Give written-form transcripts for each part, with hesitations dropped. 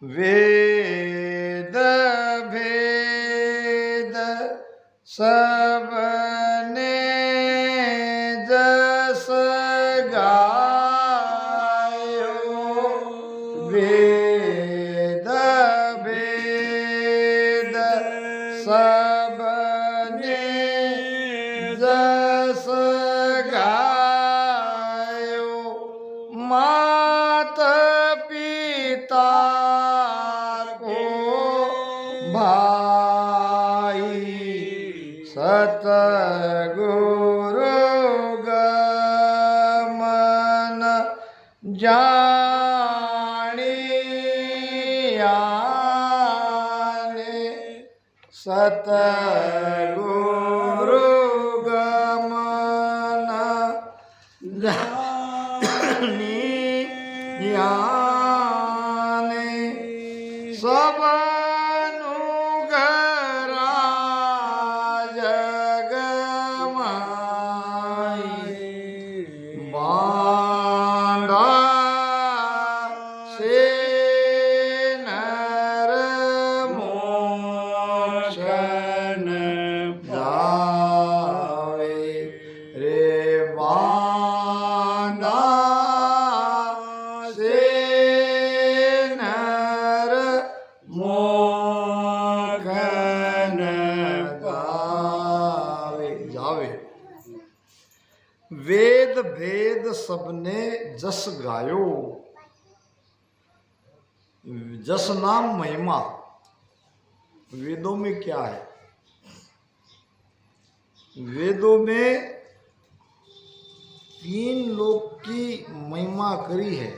वेद भेद सबने जस गायो, वेद भेद सबने जस गायो, मात पिता को भाई सतगुरु गमन जानियाने, सतगुरु गमन जानियाने, सबनु घरा जग माई, बांधा से नर मोक्षन जावे रे, बांधा से नर मोक्षन जावे। वेद भेद सबने जस गायो, जस नाम महिमा। वेदों में क्या है? वेदों में तीन लोक की महिमा करी है।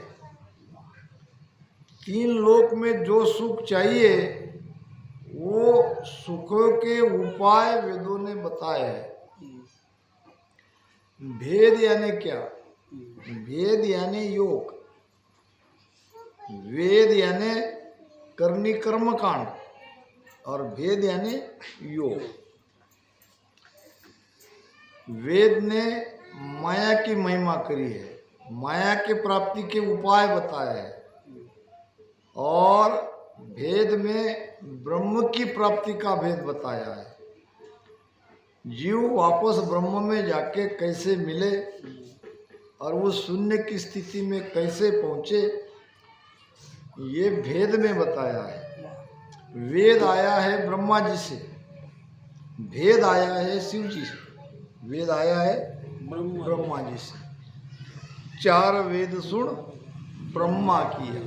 तीन लोक में जो सुख चाहिए वो सुखों के उपाय वेदों ने बताए हैं। भेद यानी क्या? भेद यानी योग, वेद यानी करनी कर्म कांड और भेद यानी योग। वेद ने माया की महिमा करी है, माया के प्राप्ति के उपाय बताए हैं, और भेद में ब्रह्म की प्राप्ति का भेद बताया है। जीव वापस ब्रह्म में जाके कैसे मिले और वो शून्य की स्थिति में कैसे पहुँचे, ये भेद में बताया है। वेद आया है ब्रह्मा जी से, भेद आया है शिव जी से, वेद आया है ब्रह्मा जी से। चार वेद सुन ब्रह्मा किया,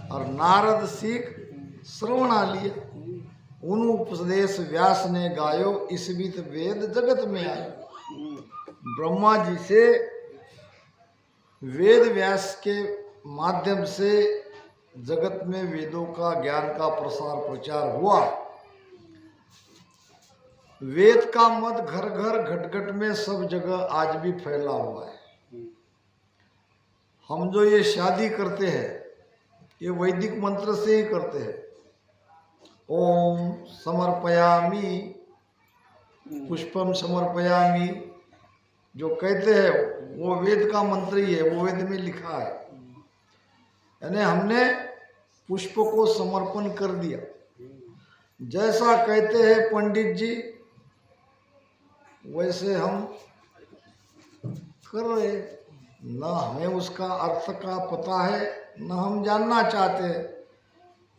और नारद सीख श्रवणा लिया, उन उपदेश व्यास ने गायो, इस बीत वेद जगत में आयो। ब्रह्मा जी से वेद व्यास के माध्यम से जगत में वेदों का ज्ञान का प्रसार प्रचार हुआ। वेद का मत घर घर घट घट में सब जगह आज भी फैला हुआ है। हम जो ये शादी करते हैं ये वैदिक मंत्र से ही करते हैं। ओम समर्पयामि पुष्पम समर्पयामि जो कहते हैं वो वेद का मंत्र ही है, वो वेद में लिखा है। यानी हमने पुष्प को समर्पण कर दिया। जैसा कहते हैं पंडित जी वैसे हम कर रहे। न हमें उसका अर्थ का पता है न हम जानना चाहते हैं,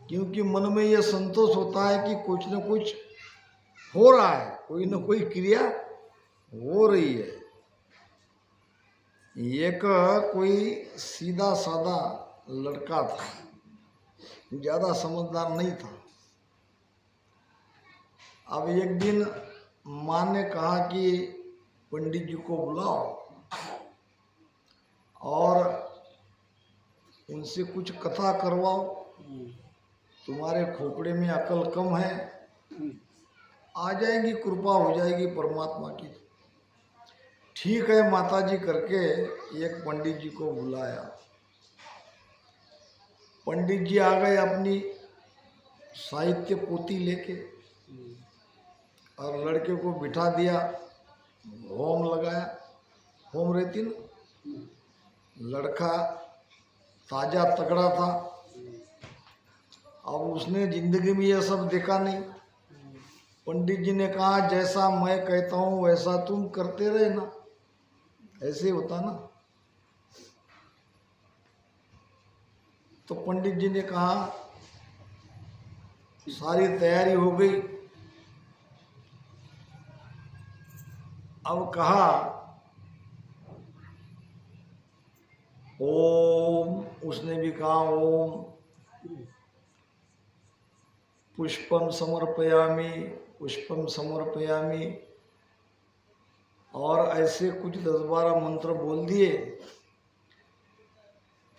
क्योंकि मन में ये संतोष होता है कि कुछ न कुछ हो रहा है, कोई न कोई क्रिया हो रही है। एक कोई सीधा साधा लड़का था, ज़्यादा समझदार नहीं था। अब एक दिन माँ ने कहा कि पंडित जी को बुलाओ और उनसे कुछ कथा करवाओ, तुम्हारे खोपड़े में अकल कम है, आ जाएगी, कृपा हो जाएगी परमात्मा की। ठीक है माता जी करके एक पंडित जी को बुलाया। पंडित जी आ गए अपनी साहित्य पोथी लेके और लड़के को बिठा दिया, होम लगाया। होम रहती ना, लड़का ताजा तगड़ा था, अब उसने जिंदगी में यह सब देखा नहीं। पंडित जी ने कहा जैसा मैं कहता हूं वैसा तुम करते रहना, ऐसे होता ना। तो पंडित जी ने कहा, सारी तैयारी हो गई। अब कहा ओम, उसने भी कहा ओम। पुष्पम समर्पयामि, पुष्पम समर्पयामि, और ऐसे कुछ 10-12 मंत्र बोल दिए।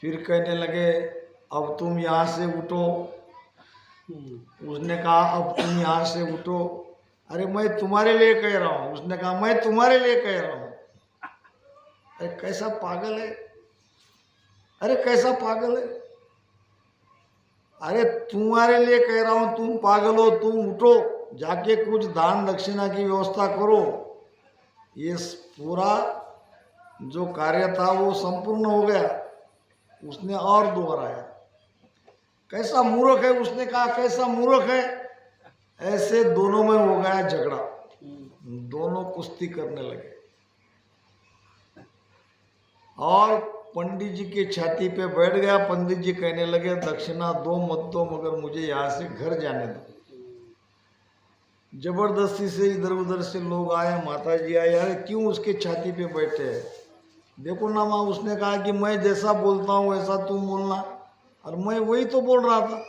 फिर कहने लगे अब तुम यहाँ से उठो। उसने कहा अब तुम यहाँ से उठो। अरे मैं तुम्हारे लिए कह रहा हूँ। उसने कहा मैं तुम्हारे लिए कह रहा हूँ। अरे कैसा पागल है, अरे कैसा पागल है। अरे तुम्हारे लिए कह रहा हूँ, तुम पागल हो, तुम उठो, जाके कुछ दान दक्षिणा की व्यवस्था करो। ये पूरा जो कार्य था वो संपूर्ण हो गया। उसने और दोहराया, कैसा मूर्ख है। उसने कहा कैसा मूर्ख है। ऐसे दोनों में हो गया झगड़ा, दोनों कुश्ती करने लगे। और पंडित जी की छाती पे बैठ गया। पंडित जी कहने लगे दक्षिणा दो मत दो, मगर मुझे यहाँ से घर जाने दो। जबरदस्ती से इधर उधर से लोग आए, माता जी आए, यार क्यों उसके छाती पे बैठे हैं, देखो ना माँ। उसने कहा कि मैं जैसा बोलता हूँ वैसा तुम बोलना, और मैं वही तो बोल रहा था।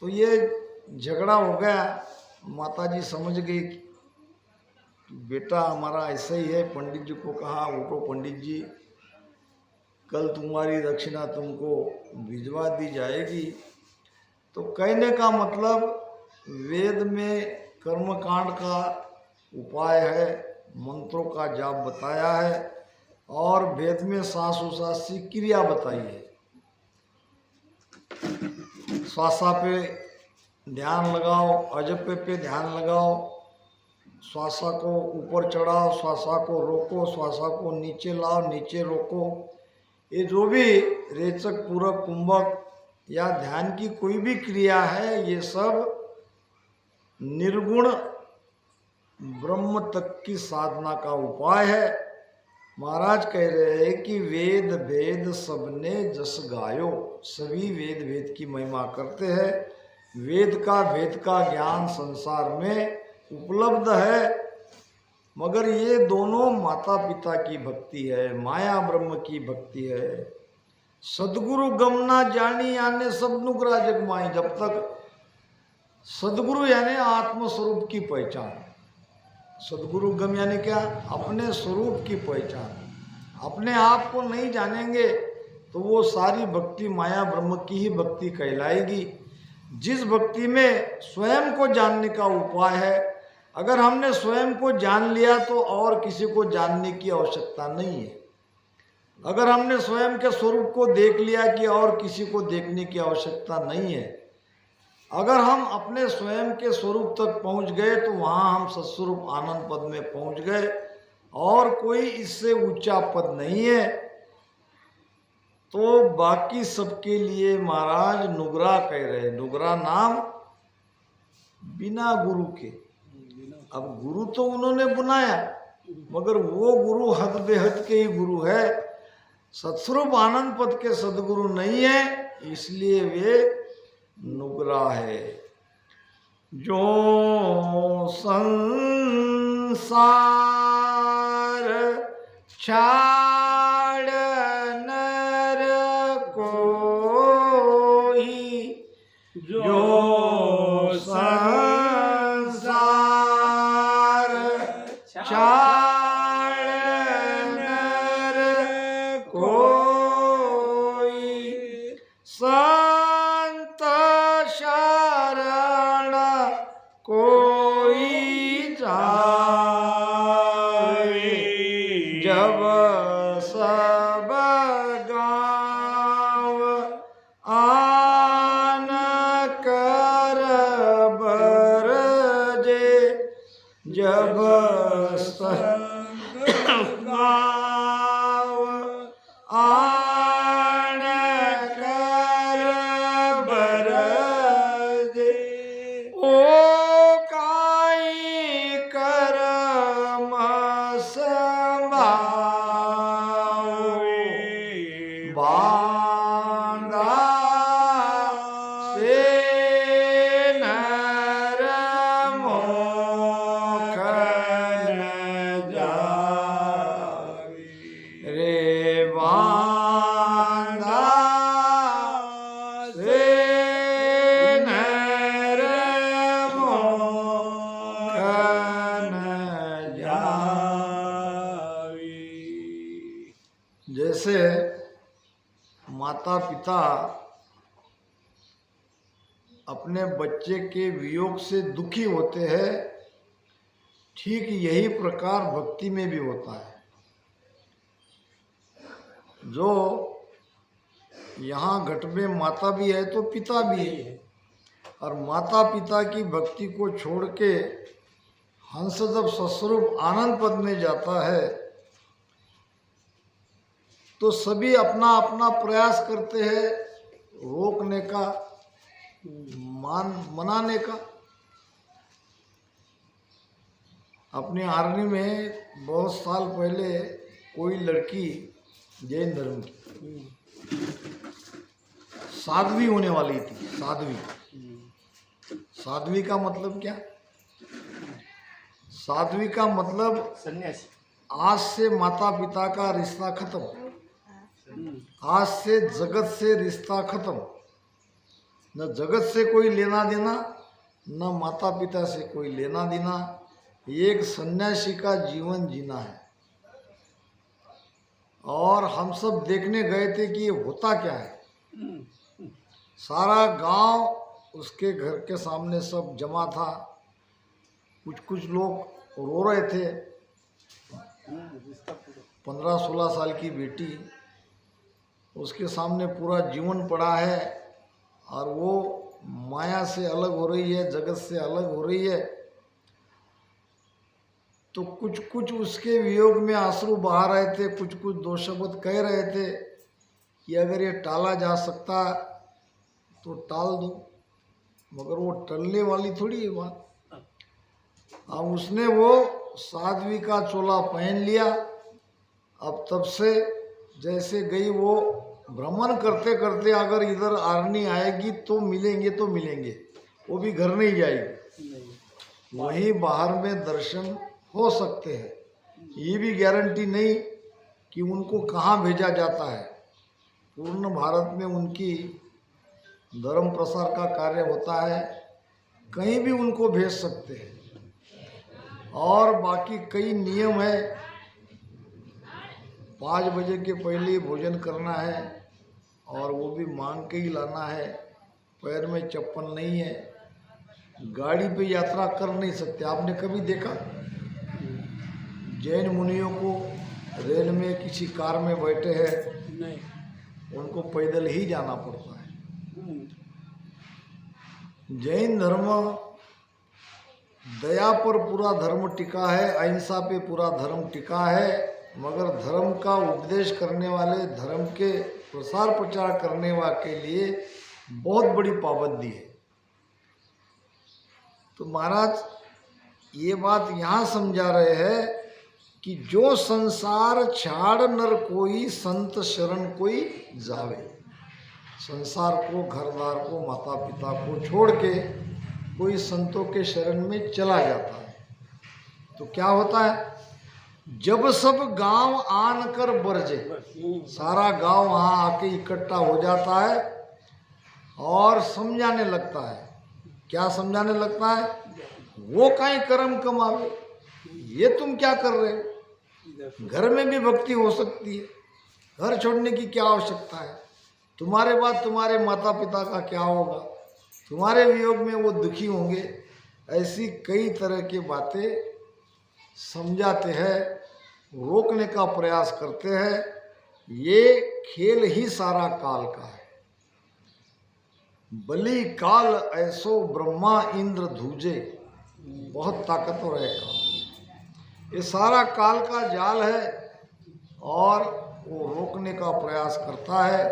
तो ये झगड़ा हो गया। माता जी समझ गई कि बेटा हमारा ऐसा ही है। पंडित जी को कहा उठो पंडित जी, कल तुम्हारी दक्षिणा तुमको भिजवा दी जाएगी। तो कहने का मतलब वेद में कर्मकांड का उपाय है, मंत्रों का जाप बताया है, और वेद में श्वासोच्छ्वास की क्रिया बताई है। श्वासा पे ध्यान लगाओ, अजप्य पे ध्यान लगाओ, श्वासा को ऊपर चढ़ाओ, श्वासा को रोको, श्वासा को नीचे लाओ, नीचे रोको। ये जो भी रेचक, पूरक, कुंभक या ध्यान की कोई भी क्रिया है, ये सब निर्गुण ब्रह्म तक की साधना का उपाय है। महाराज कह रहे हैं कि वेद वेद सबने जस गायो, सभी वेद वेद की महिमा करते हैं। वेद का वेद का ज्ञान संसार में उपलब्ध है, मगर ये दोनों माता पिता की भक्ति है, माया ब्रह्म की भक्ति है। सदगुरु गमना जानी यानी सब नुकरा जग माई। जब तक सदगुरु यानी आत्मस्वरूप की पहचान, सदगुरु गम यानी क्या, अपने स्वरूप की पहचान। अपने आप को नहीं जानेंगे तो वो सारी भक्ति माया ब्रह्म की ही भक्ति कहलाएगी। जिस भक्ति में स्वयं को जानने का उपाय है, अगर हमने स्वयं को जान लिया तो और किसी को जानने की आवश्यकता नहीं है। अगर हमने स्वयं के स्वरूप को देख लिया कि और किसी को देखने की आवश्यकता नहीं है। अगर हम अपने स्वयं के स्वरूप तक पहुंच गए तो वहां हम सत्स्वरूप आनंद पद में पहुंच गए, और कोई इससे ऊंचा पद नहीं है। तो बाकी सबके लिए महाराज नुगरा कह रहे, नुगरा नाम बिना गुरु के। अब गुरु तो उन्होंने बनाया, मगर वो गुरु हद बेहद के ही गुरु है, सत्स्वरूप आनंद पद के सदगुरु नहीं है, इसलिए वे नुगरा है। जो संसार छाड़ नर कोई, जो संसार छाड़ नर कोई, संत शरण कोई जाए। जब बांधा से नर मोख न जावे, रे बांधा से नर मोख न जावे। जैसे माता पिता अपने बच्चे के वियोग से दुखी होते हैं, ठीक यही प्रकार भक्ति में भी होता है। जो यहाँ घट में माता भी है तो पिता भी है, और माता पिता की भक्ति को छोड़ के हंस जब सस्वरूप आनंद पद में जाता है तो सभी अपना अपना प्रयास करते हैं रोकने का, मनाने का। अपनी आर्मी में बहुत साल पहले कोई लड़की जैन धर्म की साध्वी होने वाली थी। साध्वी, साध्वी का मतलब क्या? साध्वी का मतलब सन्यासी। आज से माता पिता का रिश्ता खत्म, आज से जगत से रिश्ता खत्म, न जगत से कोई लेना देना, न माता पिता से कोई लेना देना। एक सन्यासी का जीवन जीना है। और हम सब देखने गए थे कि ये होता क्या है। सारा गांव उसके घर के सामने सब जमा था। कुछ कुछ लोग रो रहे थे। 15-16 साल की बेटी, उसके सामने पूरा जीवन पड़ा है और वो माया से अलग हो रही है, जगत से अलग हो रही है। तो कुछ कुछ उसके वियोग में आंसू बहा रहे थे, कुछ कुछ दो शब्द कह रहे थे कि अगर ये टाला जा सकता तो टाल दो, मगर वो टलने वाली थोड़ी है बात। अब उसने वो साध्वी का चोला पहन लिया। अब तब से जैसे गई वो भ्रमण करते करते अगर इधर आर्मी आएगी तो मिलेंगे, तो मिलेंगे, वो भी घर नहीं जाएगी, वहीं बाहर में दर्शन हो सकते हैं। ये भी गारंटी नहीं कि उनको कहाँ भेजा जाता है। पूर्ण भारत में उनकी धर्म प्रसार का कार्य होता है, कहीं भी उनको भेज सकते हैं। और बाकी कई नियम है। 5 बजे के पहले ही भोजन करना है और वो भी मांग के ही लाना है। पैर में चप्पल नहीं है, गाड़ी पे यात्रा कर नहीं सकते। आपने कभी देखा जैन मुनियों को रेल में किसी कार में बैठे हैं? नहीं, उनको पैदल ही जाना पड़ता है। जैन धर्म दया पर पूरा धर्म टिका है, अहिंसा पे पूरा धर्म टिका है, मगर धर्म का उपदेश करने वाले, धर्म के प्रसार प्रचार करने वाले के लिए बहुत बड़ी पाबंदी है। तो महाराज ये बात यहाँ समझा रहे हैं कि जो संसार छाड़ नर कोई, संत शरण कोई जावे। संसार को, घरदार को, माता पिता को छोड़ के कोई संतों के शरण में चला जाता है तो क्या होता है? जब सब गांव आन कर बरजे, सारा गांव वहाँ आके इकट्ठा हो जाता है और समझाने लगता है। क्या समझाने लगता है? वो काहे कर्म कमावे, ये तुम क्या कर रहे हो? घर में भी भक्ति हो सकती है, घर छोड़ने की क्या आवश्यकता है? तुम्हारे बाद तुम्हारे माता पिता का क्या होगा? तुम्हारे वियोग में वो दुखी होंगे। ऐसी कई तरह की बातें समझाते हैं, रोकने का प्रयास करते हैं। ये खेल ही सारा काल का है। बलि काल ऐसो ब्रह्मा इंद्र धूजे, बहुत ताकतवर है काल। ये सारा काल का जाल है और वो रोकने का प्रयास करता है।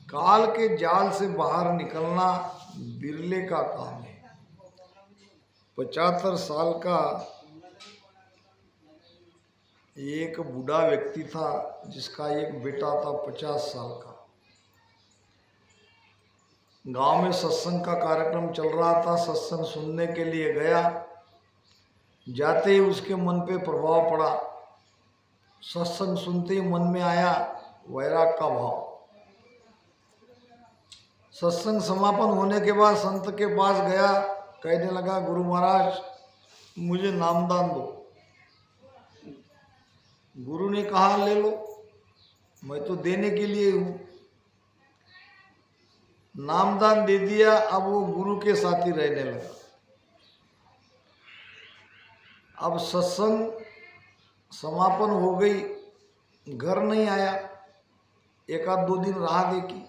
काल के जाल से बाहर निकलना बिरले का काम है। 75 साल का एक बूढ़ा व्यक्ति था जिसका एक बेटा था 50 साल का। गांव में सत्संग का कार्यक्रम चल रहा था, सत्संग सुनने के लिए गया। जाते ही उसके मन पे प्रभाव पड़ा। सत्संग सुनते ही मन में आया वैराग का भाव। सत्संग समापन होने के बाद संत के पास गया, कहने लगा, गुरु महाराज मुझे नामदान दो। गुरु ने कहा, ले लो, मैं तो देने के लिए हूं। नामदान दे दिया। अब वो गुरु के साथी रहने लगा। अब सत्संग समापन हो गई, घर नहीं आया, एक आध 2 दिन रहा देखी।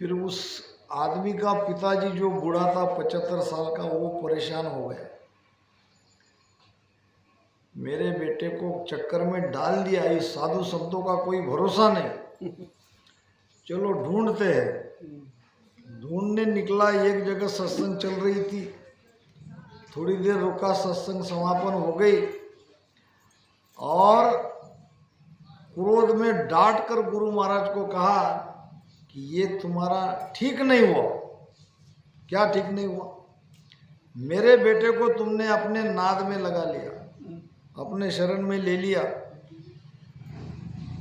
फिर उस आदमी का पिताजी जो बूढ़ा था 75 साल का, वो परेशान हो गया। मेरे बेटे को चक्कर में डाल दिया, इस साधु संतों का कोई भरोसा नहीं, चलो ढूंढते हैं। ढूंढने निकला, एक जगह सत्संग चल रही थी। थोड़ी देर रुका, सत्संग समापन हो गई और क्रोध में डांट कर गुरु महाराज को कहा कि ये तुम्हारा ठीक नहीं हुआ। क्या ठीक नहीं हुआ? मेरे बेटे को तुमने अपने नाद में लगा लिया, अपने शरण में ले लिया।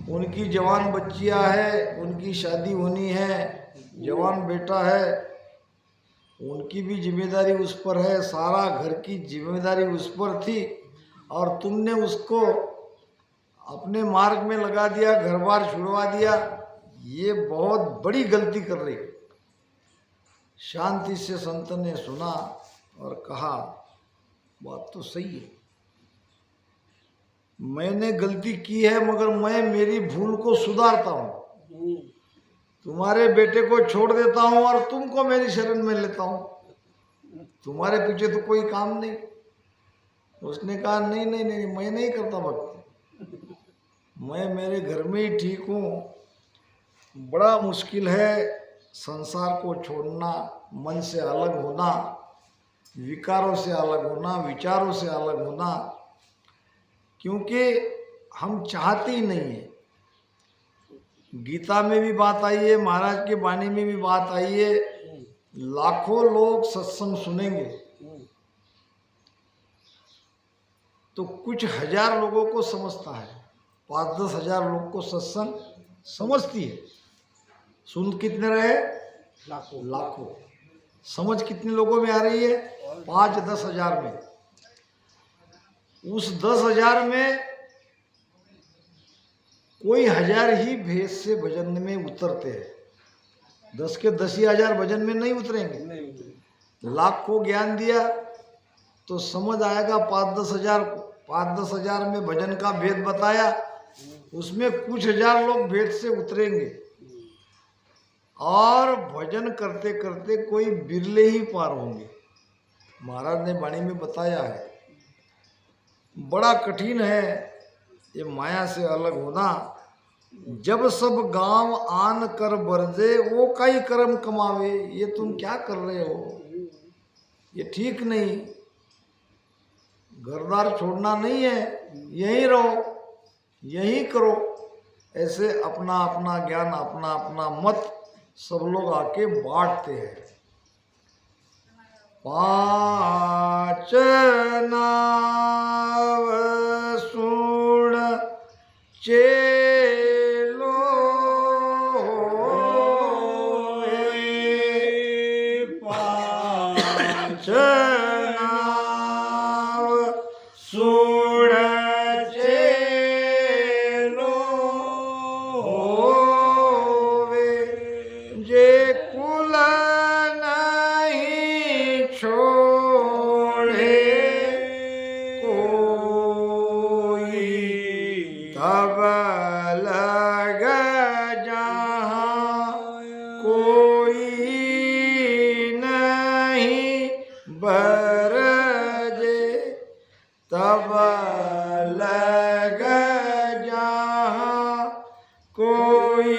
उनकी जवान बच्चियां है, उनकी शादी होनी है, जवान बेटा है, उनकी भी जिम्मेदारी उस पर है, सारा घर की जिम्मेदारी उस पर थी, और तुमने उसको अपने मार्ग में लगा दिया, घर बार छुड़वा दिया। ये बहुत बड़ी गलती कर रही है। शांति से संत ने सुना और कहा, बात तो सही है, मैंने गलती की है, मगर मैं मेरी भूल को सुधारता हूँ। तुम्हारे बेटे को छोड़ देता हूँ और तुमको मेरी शरण में लेता हूँ। तुम्हारे पीछे तो कोई काम नहीं। उसने कहा, नहीं नहीं नहीं, मैं नहीं करता भक्ति, मैं मेरे घर में ही ठीक हूँ। बड़ा मुश्किल है संसार को छोड़ना, मन से अलग होना, विकारों से अलग होना, विचारों से अलग होना, क्योंकि हम चाहते ही नहीं है। गीता में भी बात आई है, महाराज की वाणी में भी बात आई है, लाखों लोग सत्संग सुनेंगे तो कुछ हजार लोगों को समझता है, 5-10 हजार लोग को सत्संग समझती है। सुन कितने रहे? लाखों। समझ कितने लोगों में आ रही है? 5-10 हजार में। उस 10 हजार में कोई 1000 ही भेद से भजन में उतरते हैं। 10 के 10 ही हजार भजन में नहीं उतरेंगे। लाख को ज्ञान दिया तो समझ आएगा 5-10 हजार को। 5-10 हजार में भजन का भेद बताया, उसमें कुछ हजार लोग भेद से उतरेंगे, और भजन करते करते कोई बिरले ही पार होंगे। महाराज ने वाणी में बताया है। बड़ा कठिन है ये माया से अलग होना। जब सब गांव आन कर बरजे, वो कई कर्म कमावे। ये तुम क्या कर रहे हो? ये ठीक नहीं। घरदार छोड़ना नहीं है, यहीं रहो, यहीं करो। ऐसे अपना अपना ज्ञान, अपना अपना मत सब लोग आके बांटते हैं। 5 नाव सुण चेलो, 5 नाव सुण चेलो, जे कुल नहीं छोड़े कोई, तब लग जहाँ कोई नहीं बरजे, तब लग जहाँ कोई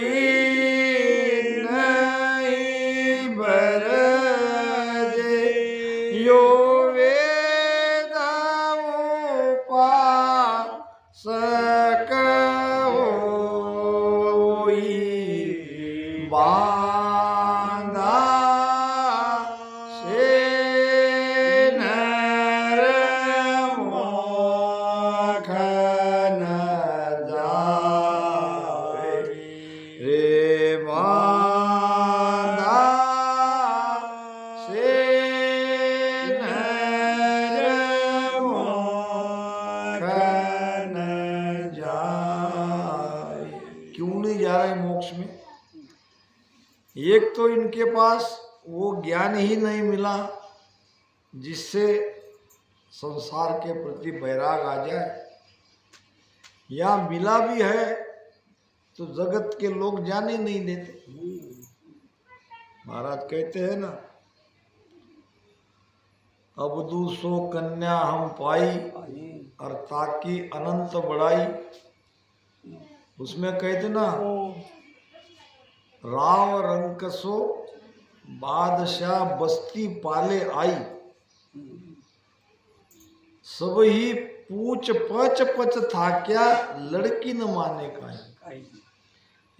नहीं बरजे। यो वेद उपासना होई बांधा से नर मोख न जाए रे बांधा से नर मोख न जाए। क्यों नहीं जा रहे मोक्ष में? एक तो इनके पास वो ज्ञान ही नहीं मिला जिससे संसार के प्रति वैराग आ जाए, या मिला भी है तो जगत के लोग जाने नहीं देते। महाराज कहते हैं ना, अबदू सो कन्या हम पाई और ताकि अनंत बढ़ाई। उसमें कहते ना, राव रंकसो बादशाह बस्ती पाले आई, सब ही पूछ पच पच था क्या लड़की न माने का।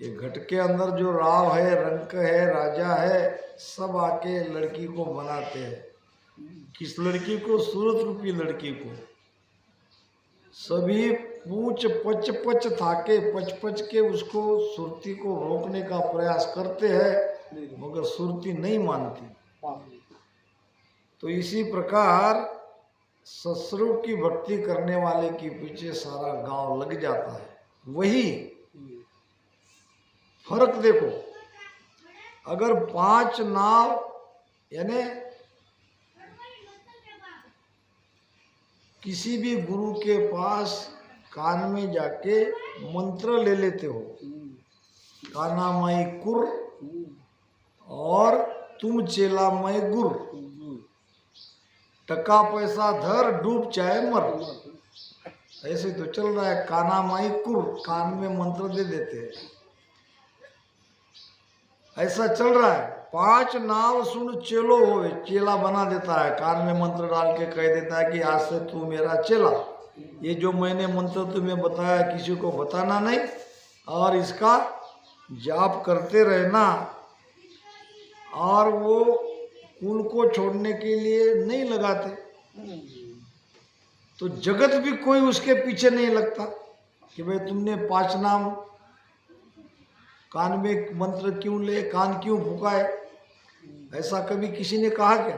ये घट के अंदर जो राव है, रंक है, राजा है, सब आके लड़की को बनाते हैं। किस लड़की को? सूरत रूपी लड़की को। सभी पूछ पच पच थाके पच पच के उसको सुरती को रोकने का प्रयास करते हैं, मगर सुरती नहीं मानती। तो इसी प्रकार ससुर की भक्ति करने वाले के पीछे सारा गांव लग जाता है। वही फर्क देखो, अगर 5 नाव यानी किसी भी गुरु के पास कान में जाके मंत्र ले लेते हो, काना माई कुर और तुम चेला माई गुर, टका पैसा धर डूब चाहे मर, ऐसे तो चल रहा है। काना माई कुर, कान में मंत्र दे देते हैं, ऐसा चल रहा है। 5 नाव सुन चेलो होवे, चेला बना देता है, कान में मंत्र डाल के कह देता है कि आज से तू मेरा चेला, ये जो मैंने मंत्र तुम्हें बताया किसी को बताना नहीं, और इसका जाप करते रहना। और वो कुल को छोड़ने के लिए नहीं लगाते, तो जगत भी कोई उसके पीछे नहीं लगता कि भाई तुमने 5 नाम कान में मंत्र क्यों ले, कान क्यों फुकाए। ऐसा कभी किसी ने कहा क्या?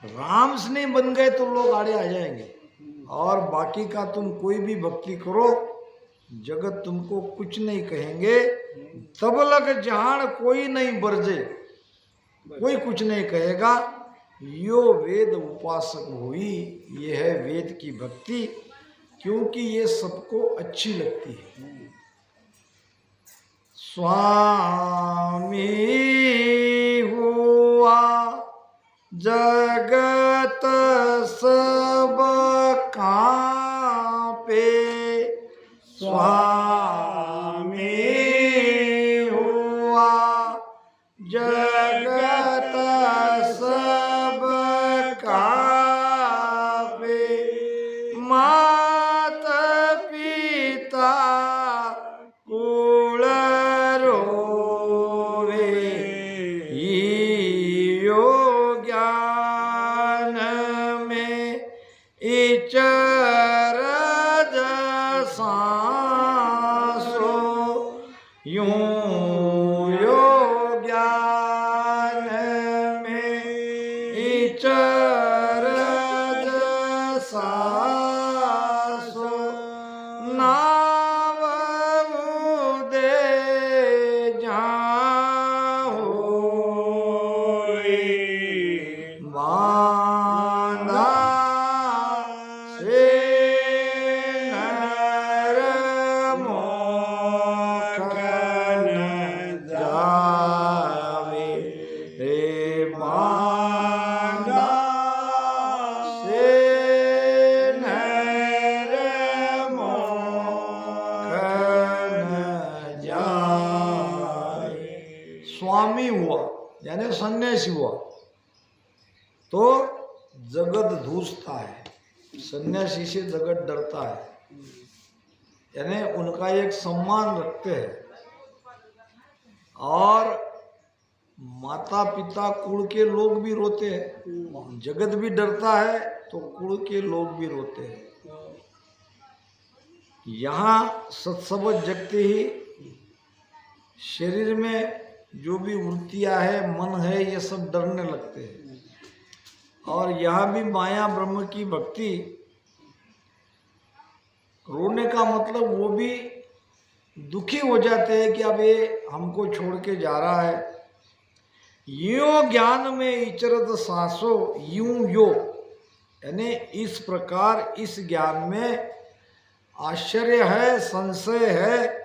राम से नहीं बन गए तो लोग आड़े आ जाएंगे, और बाकी का तुम कोई भी भक्ति करो, जगत तुमको कुछ नहीं कहेंगे। तब लग जहान कोई नहीं बरजे, कोई कुछ नहीं कहेगा। यो वेद उपासक हुई, ये है वेद की भक्ति, क्योंकि ये सबको अच्छी लगती है। स्वामी हुआ जगत सब कांपे, स्वामी हुआ जगत सब कांपे, मात पिता कुल रोवे, यो ज्ञान में इचरज सांसो, यूं यो ज्ञान में इचरज सांसो, नाव दे जाओ बांधा से नर मोख न जावे रे, बांधा से नर मोख न जाए। स्वामी हुआ यानी सन्यासी हुआ तो जगत धूसता है, सन्यासी से जगत डरता है। यानी उनका एक सम्मान रखते हैं। और माता पिता कुल के लोग भी रोते हैं, जगत भी डरता है तो कुल के लोग भी रोते हैं। यहाँ सत्सबद जगते ही शरीर में जो भी वृत्तियां है, मन है, ये सब डरने लगते हैं। और यहाँ भी माया ब्रह्म की भक्ति, रोने का मतलब वो भी दुखी हो जाते हैं कि अब ये हमको छोड़ के जा रहा है। यो ज्ञान में इचरत सांसो यूं यो, यानी इस प्रकार इस ज्ञान में आश्चर्य है, संशय है।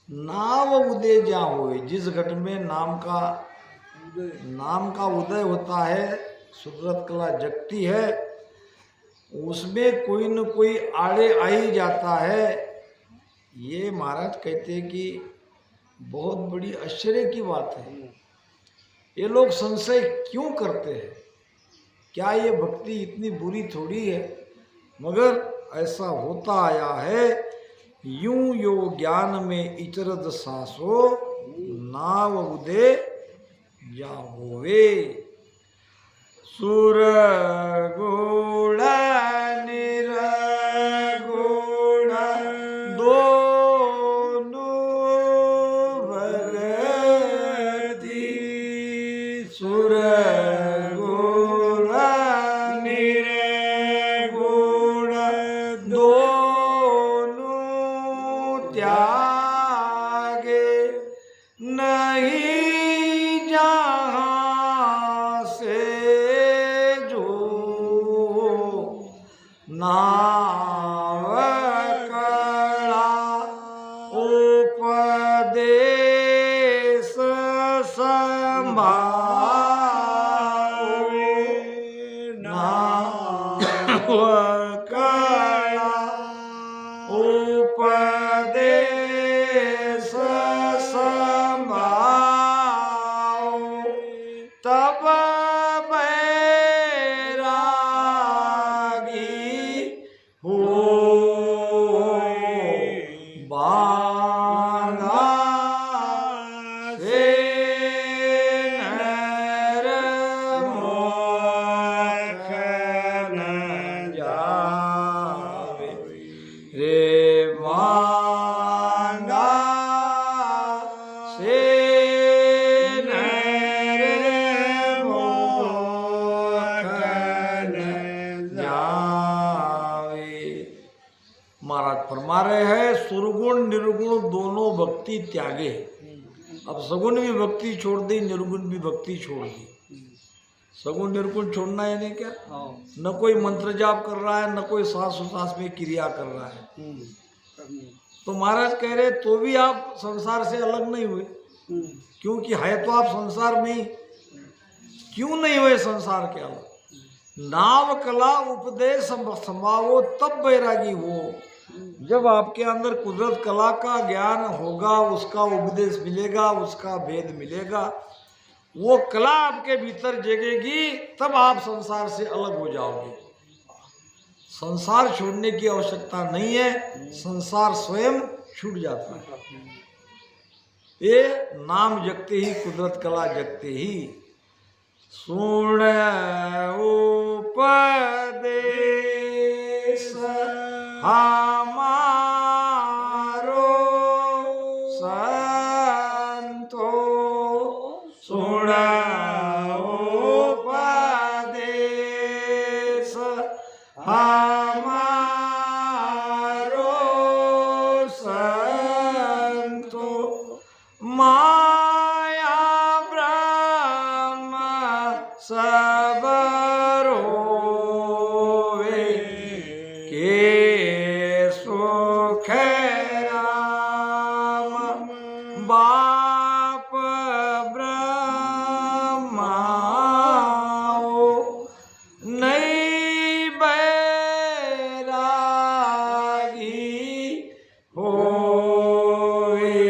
नाव उदय जा हुए, जिस घट में नाम का उदय होता है, सुदृढ़ कला जगती है, उसमें कोई न कोई आड़े आ ही जाता है। ये महाराज कहते हैं कि बहुत बड़ी आश्चर्य की बात है। ये लोग संशय क्यों करते हैं? क्या ये भक्ति इतनी बुरी थोड़ी है? मगर ऐसा होता आया है। यूं यो ज्ञान में इचरद सांसो नाव उदे जा होवे। सुर गुण निरगुण दोनों भगति। सुर गुण निरगुण दोनों त्यागे नहीं जहाँ से जो नाव कला उपदेश संभावे। नाव कला उपदेश संभाव, तब बैरागी होय। बांधा से नर मोक्ष न जावे रे। बांधा से नर मोक्ष न जावे। महाराज फरमा रहे हैं, सुरगुण निर्गुण दोनों भक्ति त्यागे। अब सगुण भी भक्ति छोड़ दी, निर्गुण भी भक्ति छोड़ दी। सगुण निर्गुण छोड़ना यानी क्या? न कोई मंत्र जाप कर रहा है, न कोई सांस उसास में क्रिया कर रहा है। तो महाराज कह रहे तो भी आप संसार से अलग नहीं हुए, क्योंकि है तो आप संसार में ही। क्यों नहीं हुए संसार के अलग? नाव कला उपदेश संभावो तब बैरागी हो। जब आपके अंदर कुदरत कला का ज्ञान होगा, उसका उपदेश मिलेगा, उसका भेद मिलेगा, वो कला आपके भीतर जगेगी, तब आप संसार से अलग हो जाओगे। संसार छोड़ने की आवश्यकता नहीं है, संसार स्वयं छूट जाता है। ये नाम जगते ही, कुदरत कला जगते ही। सुन उपदेश हमारो संतो, सुन उपदेश हमारो संतो। माया ब्रह्म सब रोवे के सुख राम बाप ब्रह्माओ। नहीं बैरागी होवे।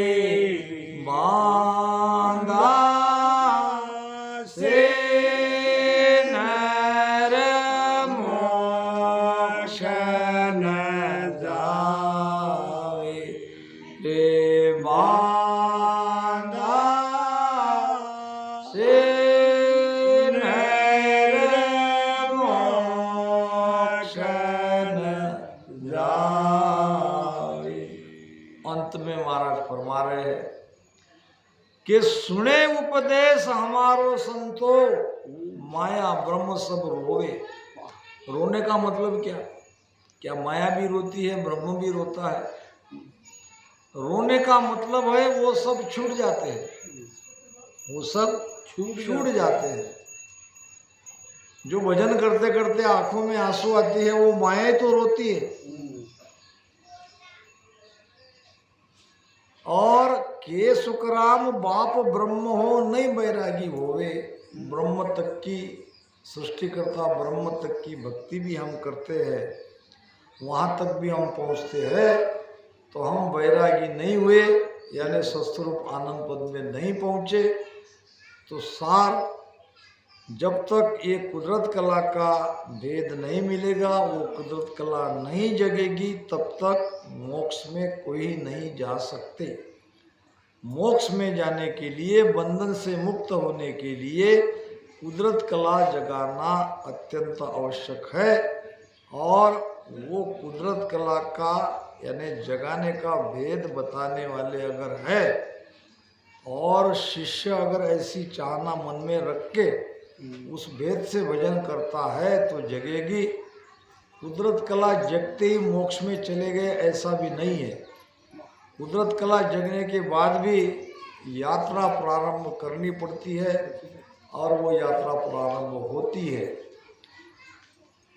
बांधा से नर मोक्ष न जावे। के बांधा से अंत में महाराज फरमा रहे हैं कि सुने उपदेश हमारो संतो माया ब्रह्म सब रोवे। रोने का मतलब क्या? क्या माया भी रोती है, ब्रह्म भी रोता है? रोने का मतलब है वो सब छूट जाते हैं, वो सब छूट जाते हैं। जो भजन करते करते आंखों में आंसू आती है वो माया ही तो रोती है। और के सुखराम बाप ब्रह्म हो नहीं बैरागी होवे। ब्रह्म तक की सृष्टिकर्ता ब्रह्म तक की भक्ति भी हम करते हैं, वहाँ तक भी हम पहुँचते हैं तो हम बैरागी नहीं हुए, यानी सत्स्वरूप आनंद पद में नहीं पहुँचे। तो सार जब तक ये कुदरत कला का भेद नहीं मिलेगा, वो कुदरत कला नहीं जगेगी, तब तक मोक्ष में कोई नहीं जा सकते। मोक्ष में जाने के लिए, बंधन से मुक्त होने के लिए कुदरत कला जगाना अत्यंत आवश्यक है। और वो कुदरत कला का यानी जगाने का भेद बताने वाले अगर है और शिष्य अगर ऐसी चाहना मन में रख के उस भेद से भजन करता है तो जगेगी। कुदरत कला जगते ही मोक्ष में चले गए ऐसा भी नहीं है। कुदरत कला जगने के बाद भी यात्रा प्रारंभ करनी पड़ती है और वो यात्रा प्रारंभ होती है।